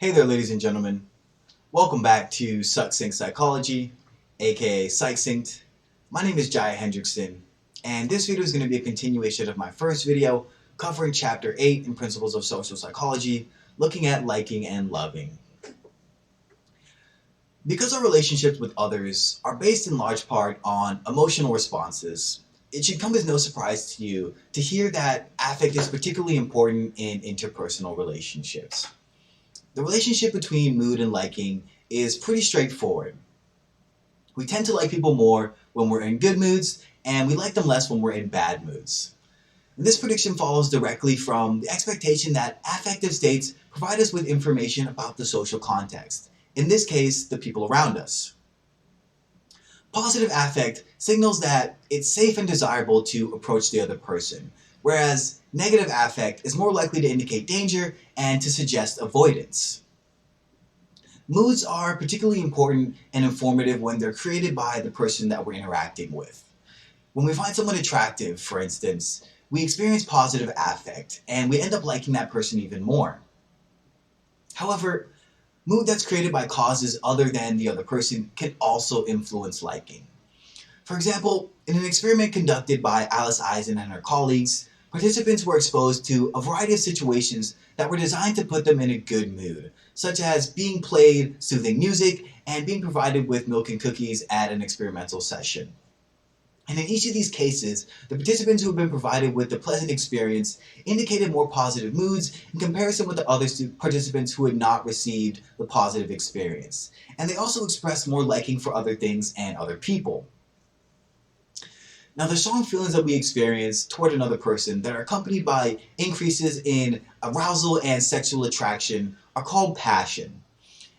Hey there, ladies and gentlemen. Welcome back to Succinct Psychology, aka Succinct. My name is Jaia Hendrickson, and this video is going to be a continuation of my first video covering Chapter 8 in Principles of Social Psychology, looking at liking and loving. Because our relationships with others are based in large part on emotional responses, it should come as no surprise to you to hear that affect is particularly important in interpersonal relationships. The relationship between mood and liking is pretty straightforward. We tend to like people more when we're in good moods, and we like them less when we're in bad moods. And this prediction follows directly from the expectation that affective states provide us with information about the social context, in this case, the people around us. Positive affect signals that it's safe and desirable to approach the other person, whereas negative affect is more likely to indicate danger and to suggest avoidance. Moods are particularly important and informative when they're created by the person that we're interacting with. When we find someone attractive, for instance, we experience positive affect and we end up liking that person even more. However, mood that's created by causes other than the other person can also influence liking. For example, in an experiment conducted by Alice Eisen and her colleagues, participants were exposed to a variety of situations that were designed to put them in a good mood, such as being played soothing music and being provided with milk and cookies at an experimental session. And in each of these cases, the participants who had been provided with the pleasant experience indicated more positive moods in comparison with the other participants who had not received the positive experience. And they also expressed more liking for other things and other people. Now, the strong feelings that we experience toward another person that are accompanied by increases in arousal and sexual attraction are called passion.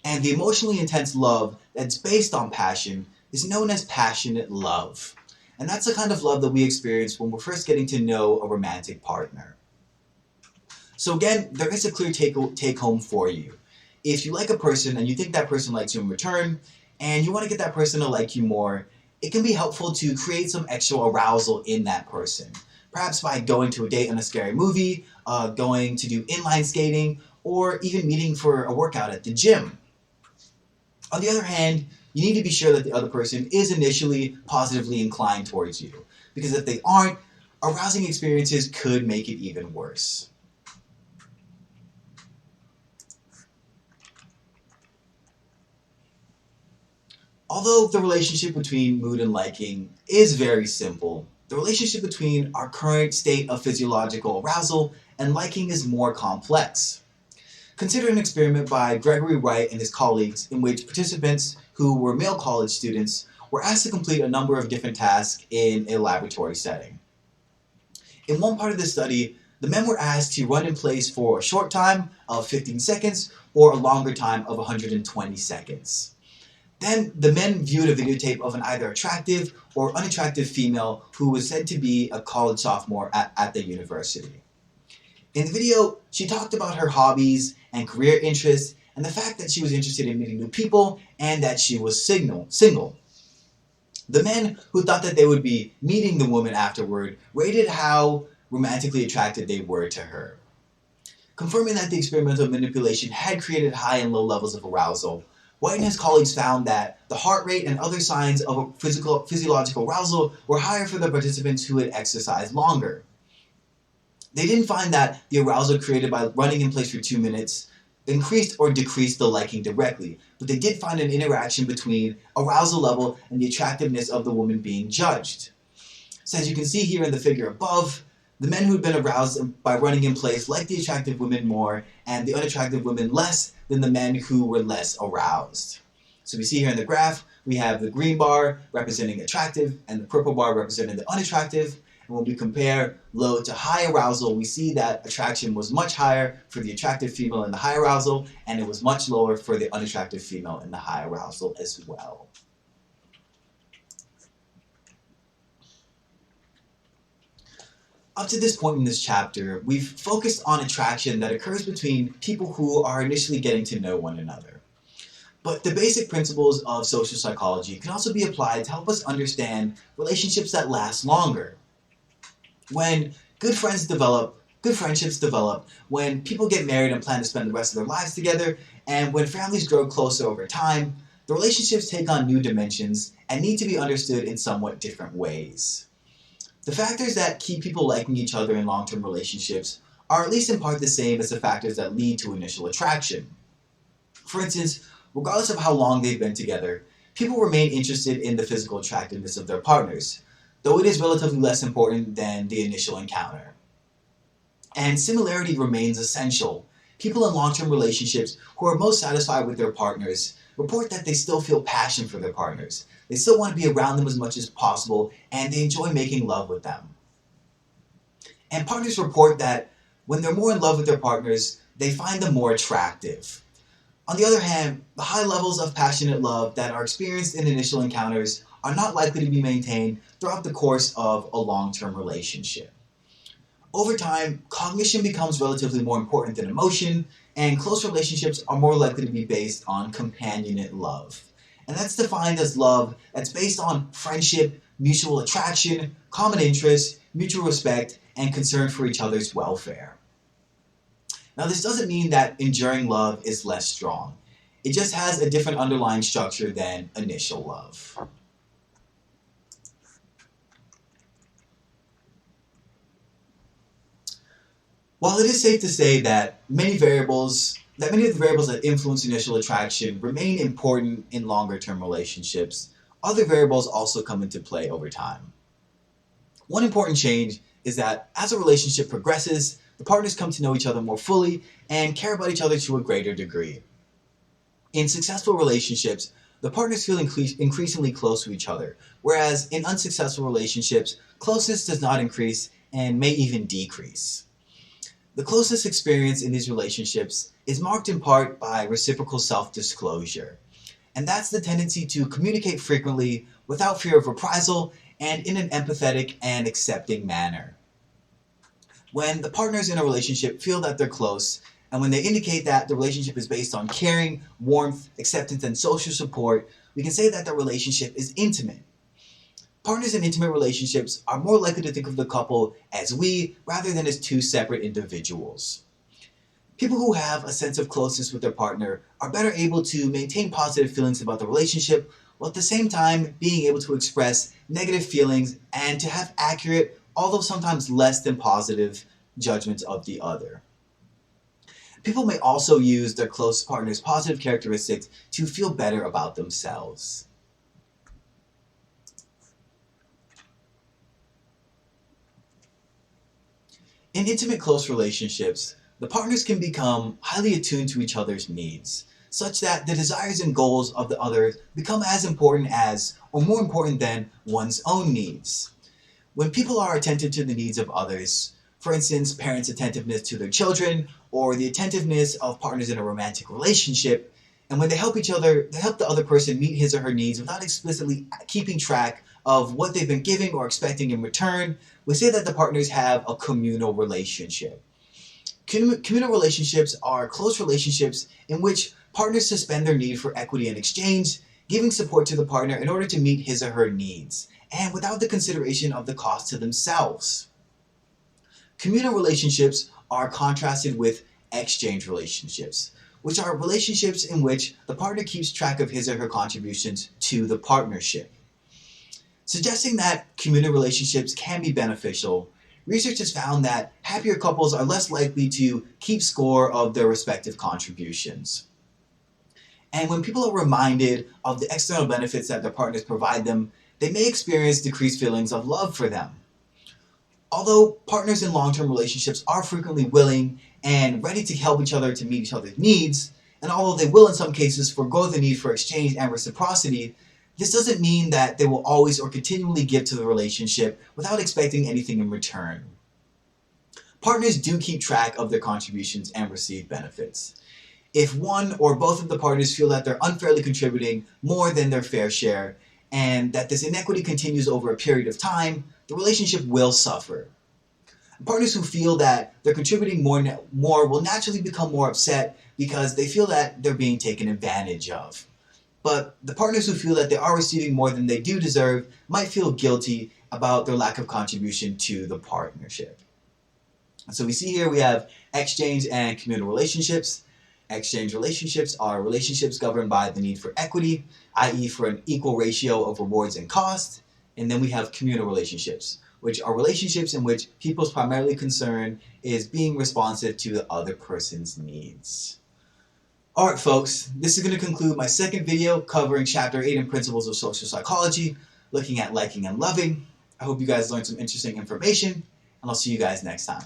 And the emotionally intense love that's based on passion is known as passionate love. And that's the kind of love that we experience when we're first getting to know a romantic partner. So again, there is a clear take home for you. If you like a person and you think that person likes you in return, and you want to get that person to like you more, it can be helpful to create some extra arousal in that person. Perhaps by going to a date on a scary movie, going to do inline skating, or even meeting for a workout at the gym. On the other hand, you need to be sure that the other person is initially positively inclined towards you, because if they aren't, arousing experiences could make it even worse. Although the relationship between mood and liking is very simple, the relationship between our current state of physiological arousal and liking is more complex. Consider an experiment by Gregory Wright and his colleagues in which participants who were male college students were asked to complete a number of different tasks in a laboratory setting. In one part of the study, the men were asked to run in place for a short time of 15 seconds or a longer time of 120 seconds. Then the men viewed a videotape of an either attractive or unattractive female who was said to be a college sophomore at the university. In the video, she talked about her hobbies and career interests and the fact that she was interested in meeting new people and that she was single. The men who thought that they would be meeting the woman afterward rated how romantically attracted they were to her. Confirming that the experimental manipulation had created high and low levels of arousal, White and his colleagues found that the heart rate and other signs of physiological arousal were higher for the participants who had exercised longer. They didn't find that the arousal created by running in place for 2 minutes increased or decreased the liking directly, but they did find an interaction between arousal level and the attractiveness of the woman being judged. So as you can see here in the figure above, the men who had been aroused by running in place liked the attractive women more and the unattractive women less than the men who were less aroused. So we see here in the graph, we have the green bar representing attractive and the purple bar representing the unattractive. And when we compare low to high arousal, we see that attraction was much higher for the attractive female in the high arousal, and it was much lower for the unattractive female in the high arousal as well. Up to this point in this chapter, we've focused on attraction that occurs between people who are initially getting to know one another. But the basic principles of social psychology can also be applied to help us understand relationships that last longer. When good friends develop, Good friendships develop when people get married and plan to spend the rest of their lives together, and when families grow closer over time, the relationships take on new dimensions and need to be understood in somewhat different ways. The factors that keep people liking each other in long-term relationships are at least in part the same as the factors that lead to initial attraction. For instance, regardless of how long they've been together, people remain interested in the physical attractiveness of their partners, though it is relatively less important than the initial encounter. And similarity remains essential. People in long-term relationships who are most satisfied with their partners report that they still feel passion for their partners. They still want to be around them as much as possible, and they enjoy making love with them. And partners report that when they're more in love with their partners, they find them more attractive. On the other hand, the high levels of passionate love that are experienced in initial encounters are not likely to be maintained throughout the course of a long-term relationship. Over time, cognition becomes relatively more important than emotion, and close relationships are more likely to be based on companionate love. And that's defined as love that's based on friendship, mutual attraction, common interests, mutual respect, and concern for each other's welfare. Now, this doesn't mean that enduring love is less strong. It just has a different underlying structure than initial love. While it is safe to say that many of the variables that influence initial attraction remain important in longer term relationships, other variables also come into play over time. One important change is that as a relationship progresses, the partners come to know each other more fully and care about each other to a greater degree. In successful relationships, the partners feel increasingly close to each other, whereas in unsuccessful relationships, closeness does not increase and may even decrease. The closest experience in these relationships is marked in part by reciprocal self-disclosure. And that's the tendency to communicate frequently without fear of reprisal and in an empathetic and accepting manner. When the partners in a relationship feel that they're close, and when they indicate that the relationship is based on caring, warmth, acceptance, and social support, we can say that the relationship is intimate. Partners in intimate relationships are more likely to think of the couple as we rather than as two separate individuals. People who have a sense of closeness with their partner are better able to maintain positive feelings about the relationship while at the same time being able to express negative feelings and to have accurate, although sometimes less than positive, judgments of the other. People may also use their close partner's positive characteristics to feel better about themselves. In intimate close relationships, the partners can become highly attuned to each other's needs, such that the desires and goals of the other become as important as, or more important than, one's own needs. When people are attentive to the needs of others, for instance, parents' attentiveness to their children, or the attentiveness of partners in a romantic relationship, and when they help the other person meet his or her needs without explicitly keeping track of what they've been giving or expecting in return, we say that the partners have a communal relationship. Communal relationships are close relationships in which partners suspend their need for equity in exchange, giving support to the partner in order to meet his or her needs, and without the consideration of the cost to themselves. Communal relationships are contrasted with exchange relationships, which are relationships in which the partner keeps track of his or her contributions to the partnership. Suggesting that communal relationships can be beneficial, research has found that happier couples are less likely to keep score of their respective contributions. And when people are reminded of the external benefits that their partners provide them, they may experience decreased feelings of love for them. Although partners in long-term relationships are frequently willing and ready to help each other to meet each other's needs, and although they will in some cases forego the need for exchange and reciprocity, this doesn't mean that they will always or continually give to the relationship without expecting anything in return. Partners do keep track of their contributions and receive benefits. If one or both of the partners feel that they're unfairly contributing more than their fair share, and that this inequity continues over a period of time, the relationship will suffer. Partners who feel that they're contributing more will naturally become more upset because they feel that they're being taken advantage of. But the partners who feel that they are receiving more than they do deserve might feel guilty about their lack of contribution to the partnership. So we see here we have exchange and communal relationships. Exchange relationships are relationships governed by the need for equity, i.e. for an equal ratio of rewards and costs. And then we have communal relationships, which are relationships in which people's primary concern is being responsive to the other person's needs. Alright folks, this is going to conclude my second video covering Chapter 8 in Principles of Social Psychology, looking at liking and loving. I hope you guys learned some interesting information, and I'll see you guys next time.